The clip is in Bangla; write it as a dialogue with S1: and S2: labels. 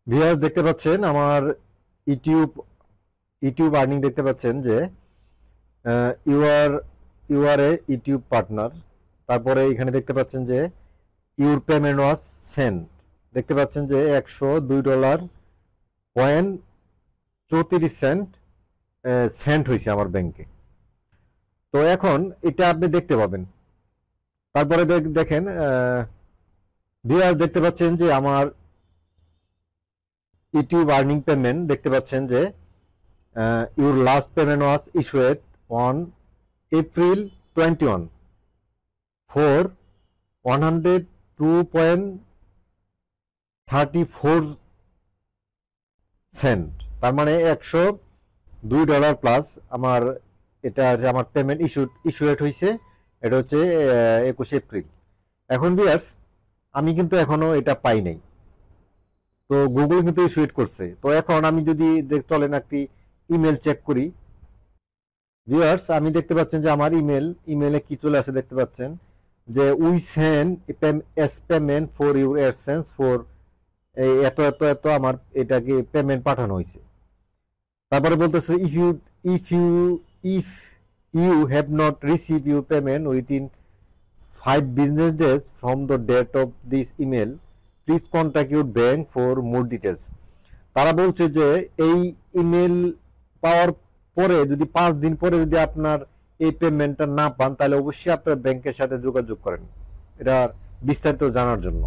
S1: ভিউয়ার্স দেখতে পাচ্ছেন আমার ইউটিউব ইউটিউব আর্নিং দেখতে পাচ্ছেন যে you are a YouTube partner. তারপরে এখানে দেখতে পাচ্ছেন যে ইউর পেমেন্ট ওয়াজ সেন্ট। দেখতে পাচ্ছেন যে $102 পয়েন্ট 34 সেন্ট সেন্ট হয়েছে আমার ব্যাংকে। তো এখন এটা আপনি দেখতে পাবেন। তারপরে দেখেন ভিউয়ার্স দেখতে পাচ্ছেন যে আমার ইউটিউব আর্নিং পেমেন্ট দেখতে পাচ্ছেন যে your last payment was issued on April 21 for 102.34 cent. তার মানে $102 প্লাস আমার এটা যে আমার পেমেন্ট ইস্যুড হয়েছে। এটা হচ্ছে 21 এপ্রিল। এখন ভিউয়ার্স আমি কিন্তু এখনো এটা পাই নাই, তো গুগল কিন্তু ইস্যুড করছে। তো এখন আমি যদি চলেন একটি ইমেল চেক করি। ভিউয়ার্স আমি দেখতে পাচ্ছেন যে আমার ইমেলে কি চলে আসে দেখতে পাচ্ছেন যে we send S payment for your AdSense for এত এত এত আমার এটাকে পেমেন্ট পাঠানো হয়েছে। তারপরে বলতেছে if you have not receive your payment within 5 business days from the date of this email, please contact your bank for more details. তারা বলছে যে এই ইমেল পাওয়ার পরে যদি 5 দিন পরে যদি আপনার এই পেমেন্টটা না পান, তাহলে অবশ্যই আপনার ব্যাংকের সাথে যোগাযোগ করেন এটার বিস্তারিত জানার জন্য।